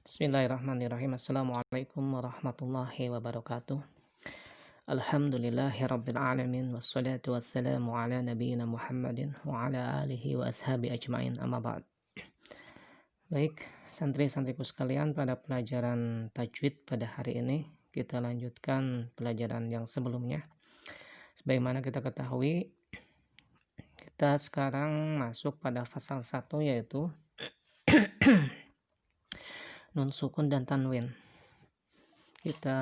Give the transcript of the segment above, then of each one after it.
Bismillahirrahmanirrahim. Assalamualaikum warahmatullahi wabarakatuh. Alhamdulillahirabbil alamin wassalatu wassalamu ala nabiyyina Muhammadin wa ala alihi wa ashabi ajmain. Amma ba'd. Baik, santri-santriku sekalian, pada pelajaran tajwid pada hari ini kita lanjutkan pelajaran yang sebelumnya. Sebagaimana kita ketahui, kita sekarang masuk pada fasal 1, yaitu nun sukun dan tanwin. Kita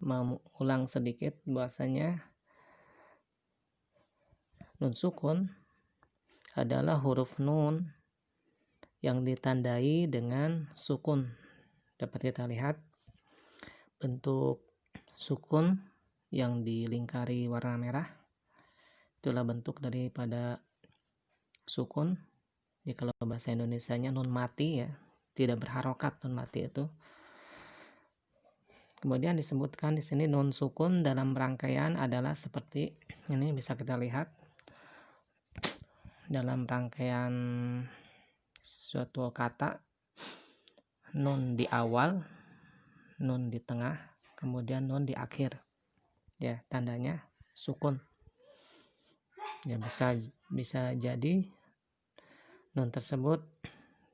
mengulang sedikit bahwasanya nun sukun adalah huruf nun yang ditandai dengan sukun. Dapat kita lihat bentuk sukun yang dilingkari warna merah, itulah bentuk daripada sukun. Jadi kalau bahasa Indonesianya nun mati, ya, tidak berharokat nun mati itu. Kemudian disebutkan di sini nun sukun dalam rangkaian adalah seperti ini, bisa kita lihat dalam rangkaian suatu kata, nun di awal, nun di tengah, kemudian nun di akhir. Ya, tandanya sukun. Ya, bisa jadi nun tersebut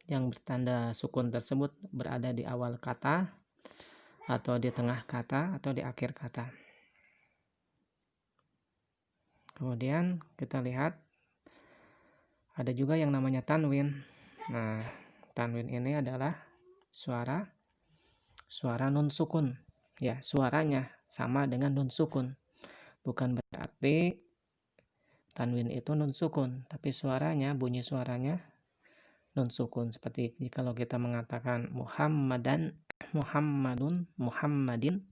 yang bertanda sukun tersebut berada di awal kata, atau di tengah kata, atau di akhir kata. Kemudian kita lihat ada juga yang namanya tanwin. Nah, tanwin ini adalah suara nun sukun. Ya, suaranya sama dengan nun sukun. Bukan berarti tanwin itu nun sukun, tapi bunyi suaranya nun sukun. Seperti kalau kita mengatakan Muhammadan, Muhammadun, Muhammadin,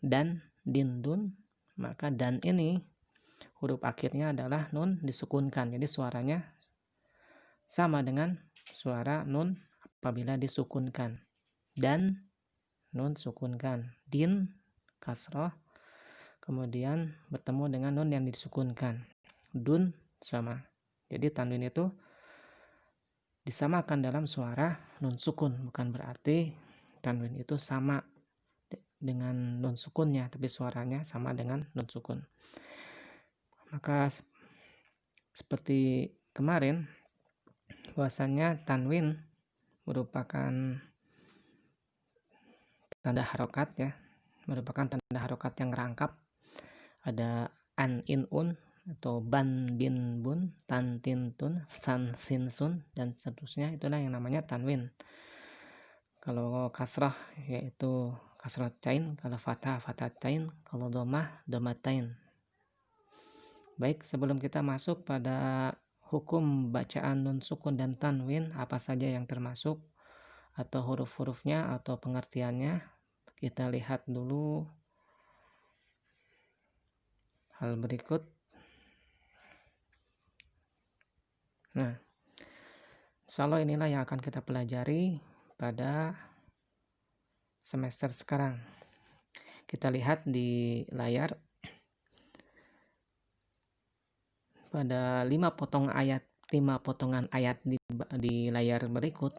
dan dindun, maka dan ini huruf akhirnya adalah nun disukunkan. Jadi suaranya sama dengan suara nun apabila disukunkan. Dan nun sukunkan, din kasroh, kemudian bertemu dengan nun yang disukunkan, dun sama. Jadi tanwin itu disamakan dalam suara nun sukun, bukan berarti tanwin itu sama dengan nun sukunnya, tapi suaranya sama dengan nun sukun. Maka seperti kemarin, bahwasanya tanwin merupakan tanda harokat, ya, merupakan tanda harokat yang rangkap. Ada an, in, un, atau ban, bin, bun, tan, tin, tun, san, sin, sun, dan seterusnya. Itulah yang namanya tanwin. Kalau kasrah yaitu kasratain, kalau fathah fathatain, kalau domah domatain. Baik, sebelum kita masuk pada hukum bacaan nun sukun dan tanwin, apa saja yang termasuk atau huruf-hurufnya atau pengertiannya, kita lihat dulu hal berikut. Nah, insyaallah inilah yang akan kita pelajari pada semester sekarang. Kita lihat di layar pada 5 potongan ayat di layar berikut.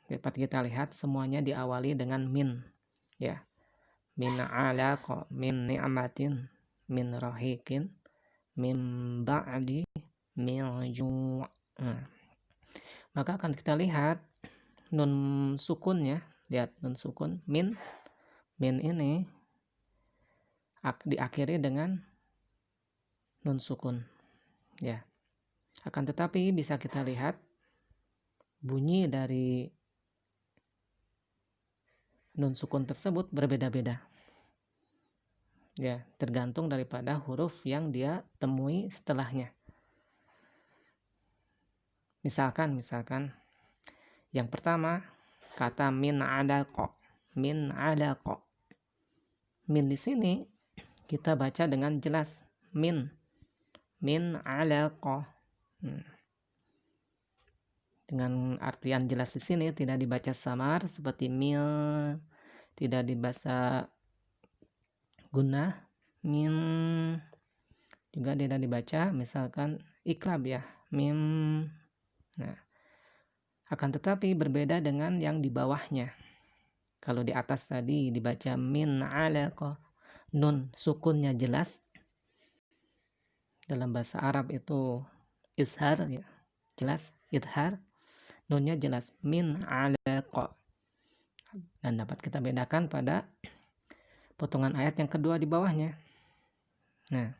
Dapat kita lihat semuanya diawali dengan min, ya. Min alaqa, min ni'matin, min rahikin, min ba'di, min ju'. Maka akan kita lihat nun sukunnya. Lihat nun sukun min ini diakhiri dengan nun sukun, ya. Akan tetapi bisa kita lihat bunyi dari nun sukun tersebut berbeda-beda, ya, tergantung daripada huruf yang dia temui setelahnya. Misalkan yang pertama kata min alaqa. Min alaqa. Min di sini kita baca dengan jelas, min alaqa. Dengan artian jelas di sini, tidak dibaca samar seperti mil, tidak dibaca gunnah, min, juga tidak dibaca misalkan iklab, ya, mim. Nah, Akan tetapi berbeda dengan yang di bawahnya. Kalau di atas tadi dibaca min alaqah, nun sukunnya jelas. Dalam bahasa Arab itu izhar ya, jelas izhar. Nunnya jelas min alaqah. Dan dapat kita bedakan pada potongan ayat yang kedua di bawahnya. Nah,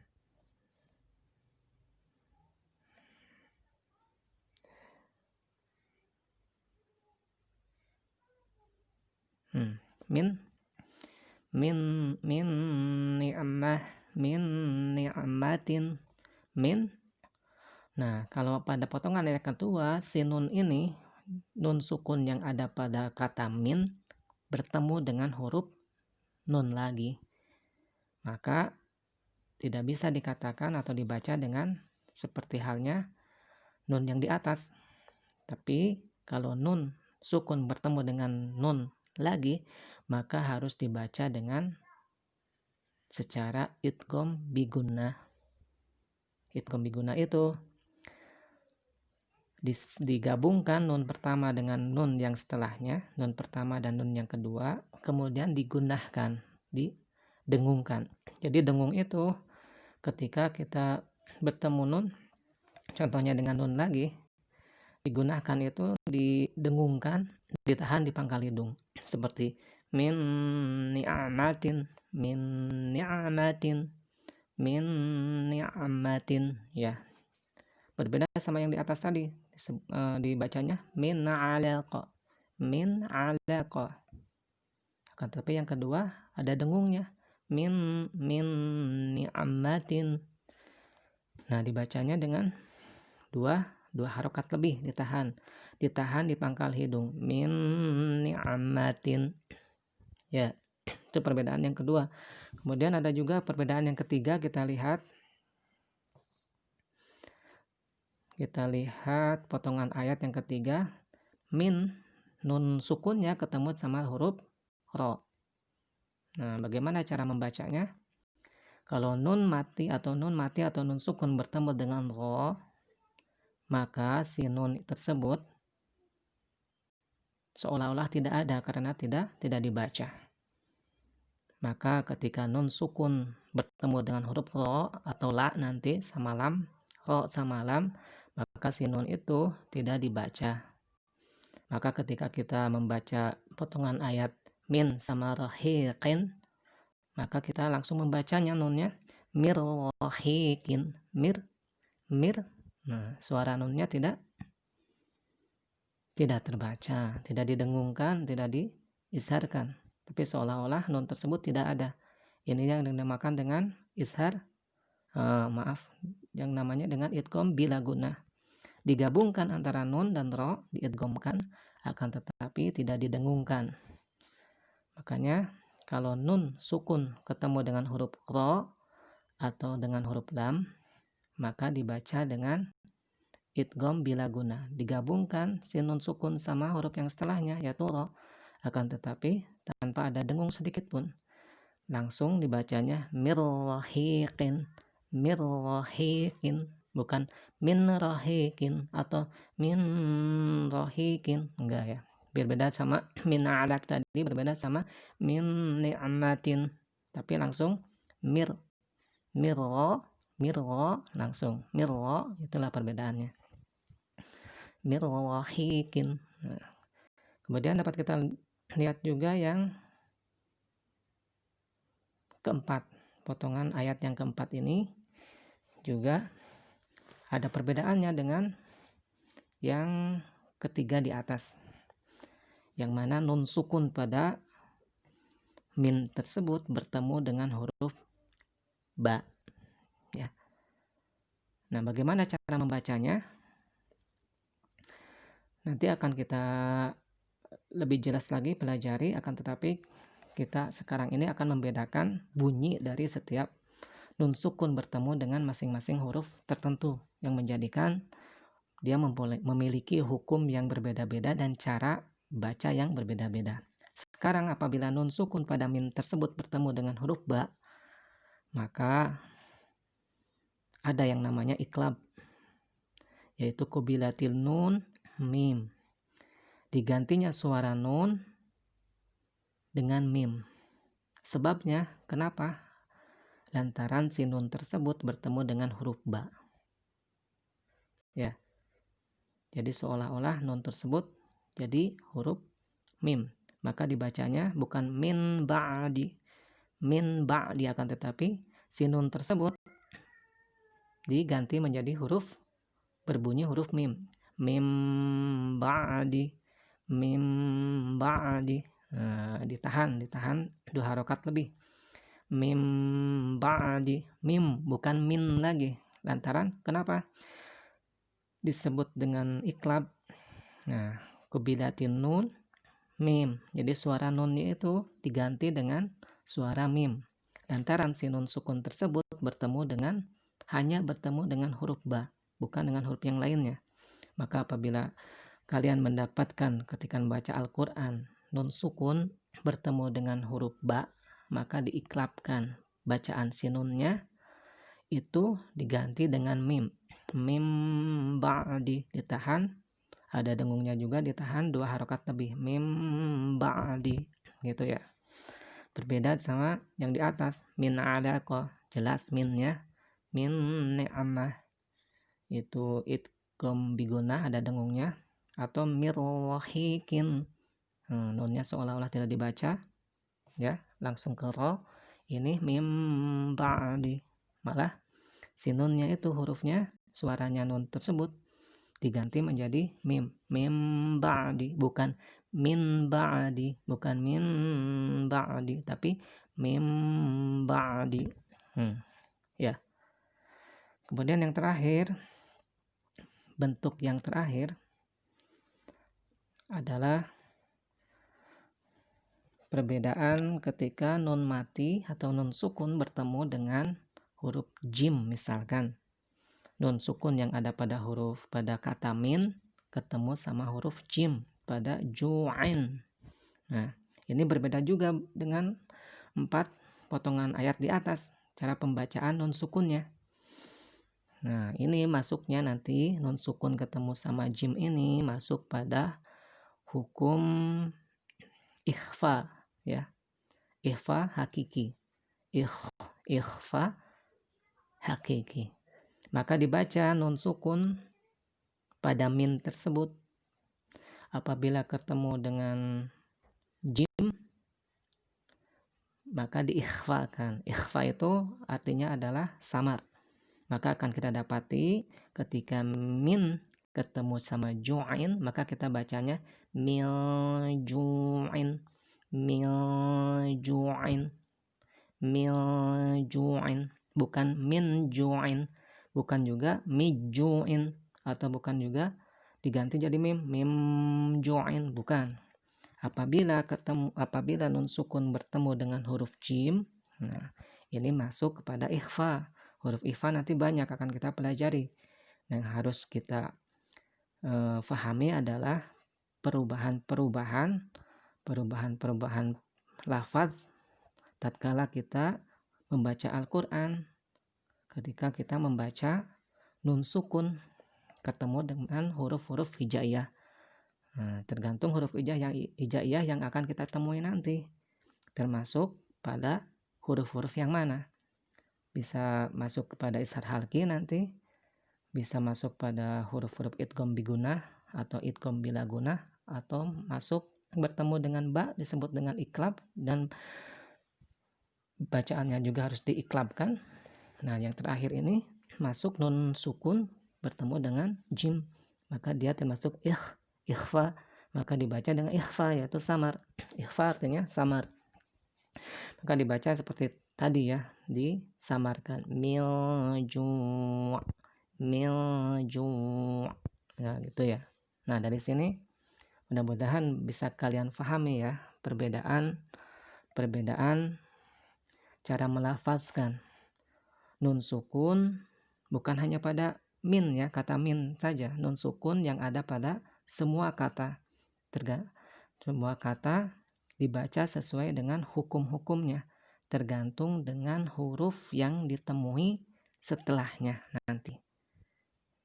min ni'mah, min ni'matin, min. Nah, kalau pada potongan ayat kedua, si nun ini, nun sukun yang ada pada kata min bertemu dengan huruf nun lagi, maka tidak bisa dikatakan atau dibaca dengan seperti halnya nun yang di atas. Tapi kalau nun sukun bertemu dengan nun lagi, maka harus dibaca dengan secara idgham bigunnah. Idgham bigunnah itu digabungkan nun pertama dengan nun yang setelahnya, nun pertama dan nun yang kedua, kemudian digunnahkan, didengungkan. Jadi dengung itu ketika kita bertemu nun, contohnya dengan nun lagi, digunakan itu didengungkan, ditahan di pangkal hidung, seperti min ni'matin, min ni'matin, min ni'matin, ya. Berbeda sama yang di atas tadi, dibacanya min alaqa, min alaqa. Akan tetapi yang kedua ada dengungnya, min ni'matin. Nah, dibacanya dengan dua harokat lebih, ditahan di pangkal hidung, min ni'matin, ya. Itu perbedaan yang kedua. Kemudian ada juga perbedaan yang ketiga. Kita lihat potongan ayat yang ketiga, min, nun sukunnya ketemu sama huruf ro. Nah, bagaimana cara membacanya? Kalau nun mati atau nun sukun bertemu dengan ro, maka si nun tersebut seolah-olah tidak ada karena tidak dibaca. Maka ketika nun sukun bertemu dengan huruf ro atau la nanti sama lam, ro sama lam, maka si nun itu tidak dibaca. Maka ketika kita membaca potongan ayat min sama rahiqin, maka kita langsung membacanya nunnya mir rahiqin, mir. Nah, suara nunnya tidak terbaca, tidak didengungkan, tidak diizharkan, tapi seolah-olah nun tersebut tidak ada. Ini yang dinamakan dengan izhar, yang namanya dengan idgham bila gunnah. Digabungkan antara nun dan ro, diidghamkan, akan tetapi tidak didengungkan. Makanya kalau nun sukun ketemu dengan huruf ro atau dengan huruf lam, maka dibaca dengan idgham bila gunnah. Digabungkan si nun sukun sama huruf yang setelahnya yaitu ro, akan tetapi tanpa ada dengung sedikit pun. Langsung dibacanya mir rahiqin, bukan min rahiqin atau min rahiqin, enggak ya. Berbeda sama min alaq tadi, berbeda sama min ni'matin, tapi langsung mir langsung mir, itulah perbedaannya. Mir rahiqin. Nah, kemudian dapat kita lihat juga yang keempat, potongan ayat yang keempat ini juga ada perbedaannya dengan yang ketiga di atas, yang mana nun sukun pada min tersebut bertemu dengan huruf ba, ya. Nah, bagaimana cara membacanya? Nanti akan kita lebih jelas lagi pelajari, akan tetapi kita sekarang ini akan membedakan bunyi dari setiap nun sukun bertemu dengan masing-masing huruf tertentu yang menjadikan dia memiliki hukum yang berbeda-beda dan cara baca yang berbeda-beda. Sekarang apabila nun sukun pada min tersebut bertemu dengan huruf ba, maka ada yang namanya iklab, yaitu qubilatil nun mim. digantinya suara nun dengan mim. Sebabnya kenapa? Lantaran si nun tersebut bertemu dengan huruf ba. Ya. Jadi seolah-olah nun tersebut jadi huruf mim. Maka dibacanya bukan min ba'di. Min ba'di, akan tetapi si nun tersebut diganti menjadi huruf berbunyi huruf mim. Mim ba'di. Mim ba'di. Nah, ditahan 2 harokat lebih. Mim ba'di. Mim, bukan min lagi. Lantaran kenapa? Disebut dengan iklab. Nah, kubilatin nun mim. Jadi suara nunnya itu diganti dengan suara mim. Lantaran si nun sukun tersebut hanya bertemu dengan huruf ba, bukan dengan huruf yang lainnya. Maka apabila kalian mendapatkan ketika membaca Al-Quran nun sukun bertemu dengan huruf ba, maka diiklabkan bacaan sinunnya itu diganti dengan mim. Mim ba'di, ditahan, ada dengungnya juga, ditahan 2 harokat lebih. Mim ba'di, gitu ya. Berbeda sama yang di atas. Min alaqa, jelas minnya. Min ni'amah, itu idgham bigunah, ada dengungnya. Atau mirrohikin, nunnya seolah-olah tidak dibaca, ya, langsung ke ro. Ini mim ba'di, malah si nunnya itu hurufnya, suaranya nun tersebut diganti menjadi mim. Mim ba'di, bukan min ba'di, bukan min ba'di, tapi mim ba'di. Ya. Kemudian yang terakhir, bentuk yang terakhir adalah perbedaan ketika nun mati atau nun sukun bertemu dengan huruf jim. Misalkan nun sukun yang ada pada kata min ketemu sama huruf jim pada ju'in. Nah, ini berbeda juga dengan 4 potongan ayat di atas, cara pembacaan nun sukunnya. Nah, ini masuknya nanti nun sukun ketemu sama jim ini masuk pada hukum ikhfa, ya. Ikhfa hakiki. Ikhfa hakiki. Maka dibaca nun sukun pada min tersebut apabila ketemu dengan jim maka diikhfakan. Ikhfa itu artinya adalah samar. Maka akan kita dapati ketika min ketemu sama ju'in, maka kita bacanya mil ju'in, mil ju'in, mil ju'in, bukan min ju'in, bukan juga miju'in, atau bukan juga diganti jadi mim ju'in, bukan. Apabila nun sukun bertemu dengan huruf jim, nah ini masuk kepada ikhfa. Huruf ikhfa nanti banyak akan kita pelajari. Yang harus kita fahami adalah perubahan lafaz tatkala kita membaca Al-Quran. Ketika kita membaca nun sukun ketemu dengan huruf-huruf hijaiyah. Nah, tergantung huruf hijaiyah yang akan kita temui nanti. Termasuk pada huruf-huruf yang mana. Bisa masuk kepada ishar halqi nanti, bisa masuk pada huruf-huruf idgham bigunah atau idgham bila gunah, atau masuk bertemu dengan ba disebut dengan iklab dan bacaannya juga harus diiklabkan. Nah, yang terakhir ini masuk nun sukun bertemu dengan jim, maka dia termasuk ikhfa, maka dibaca dengan ikhfa, yaitu samar. Ikhfa artinya samar, maka dibaca seperti tadi ya, disamarkan milju', ya gitu ya. Nah, dari sini mudah-mudahan bisa kalian pahami ya perbedaan cara melafazkan nun sukun, bukan hanya pada min ya, kata min saja, nun sukun yang ada pada semua kata. Semua kata dibaca sesuai dengan hukum-hukumnya, tergantung dengan huruf yang ditemui setelahnya nanti.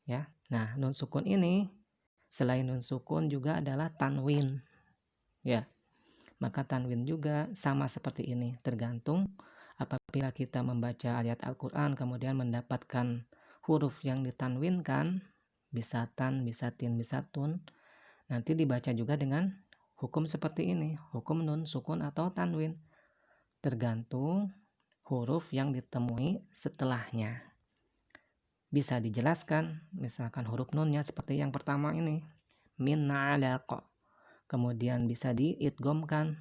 Ya. Nah, nun sukun ini Selain nun sukun juga adalah tanwin. Ya, maka tanwin juga sama seperti ini, tergantung apabila kita membaca ayat Al-Quran kemudian mendapatkan huruf yang ditanwinkan, bisa tan, bisa tin, bisa tun, nanti dibaca juga dengan hukum seperti ini, hukum nun sukun atau tanwin, tergantung huruf yang ditemui setelahnya. Bisa dijelaskan, misalkan huruf nunnya seperti yang pertama ini, min alaq, kemudian bisa diidghamkan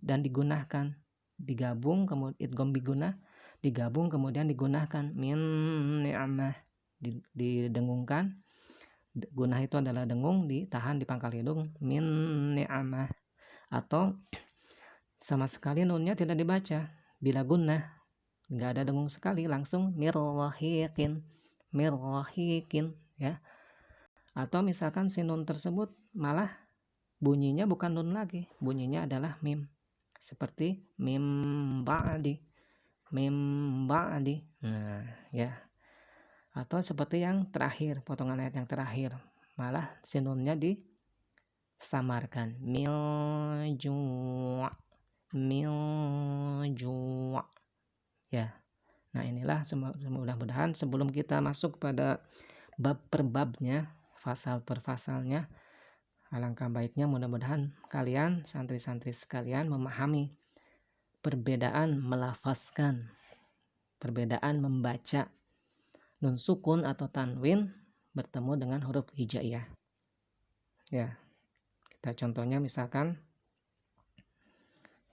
dan digunakan, digabung, kemudian idgham biguna, digabung kemudian digunakan, min ni'mah, didengungkan, gunah itu adalah dengung, ditahan di pangkal hidung, min ni'mah. Atau sama sekali nunnya tidak dibaca, bila gunnah, nggak ada dengung sekali, langsung mirwahiqin ya. Atau misalkan si nun tersebut malah bunyinya bukan nun lagi, bunyinya adalah mim, seperti mim ba'di. Nah, ya. Atau seperti yang terakhir, potongan ayat yang terakhir, malah si nunnya disamarkan, milju', ya. Nah, inilah mudah-mudahan sebelum kita masuk pada bab per babnya, fasal per fasalnya, alangkah baiknya mudah-mudahan kalian santri-santri sekalian memahami perbedaan melafazkan, perbedaan membaca nun sukun atau tanwin bertemu dengan huruf hijaiyah. Ya, kita contohnya misalkan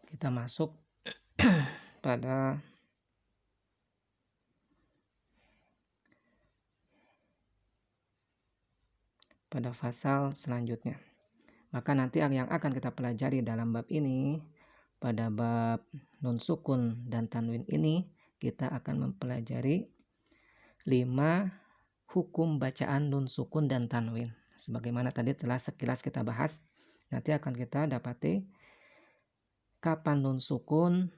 kita masuk pada fasal selanjutnya. Maka nanti yang akan kita pelajari dalam bab ini, pada bab nun sukun dan tanwin ini, kita akan mempelajari 5 hukum bacaan nun sukun dan tanwin. Sebagaimana tadi telah sekilas kita bahas, nanti akan kita dapati kapan nun sukun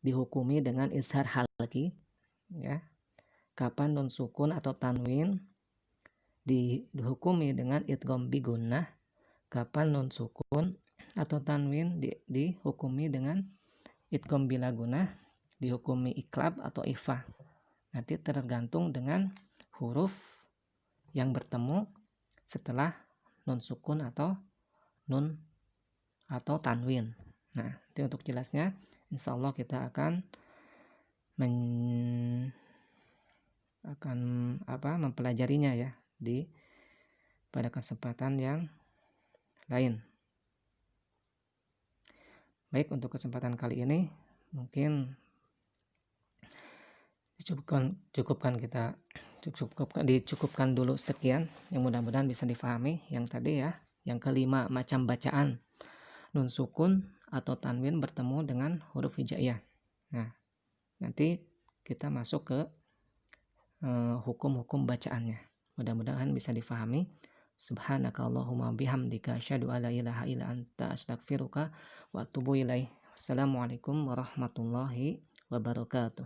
dihukumi dengan izhar halqi, ya. Kapan nun sukun atau tanwin dihukumi dengan idgham bigunnah, kapan nun sukun atau tanwin dihukumi dengan idgham bila gunnah, dihukumi iklab atau ikhfa. Nanti tergantung dengan huruf yang bertemu setelah nun sukun atau nun atau tanwin. Nah, itu untuk jelasnya, insya Allah kita akan mempelajarinya ya pada kesempatan yang lain. Baik, untuk kesempatan kali ini mungkin dicukupkan dulu sekian, yang mudah-mudahan bisa difahami yang tadi ya, yang kelima macam bacaan nun sukun atau tanwin bertemu dengan huruf hijaiyah. Nah, nanti kita masuk ke hukum-hukum bacaannya, mudah-mudahan bisa difahami. Subhanakallahumma bihamdika asyhadu alla ilaha illa anta astaghfiruka wa atubu ilaik. Wassalamualaikum warahmatullahi wabarakatuh.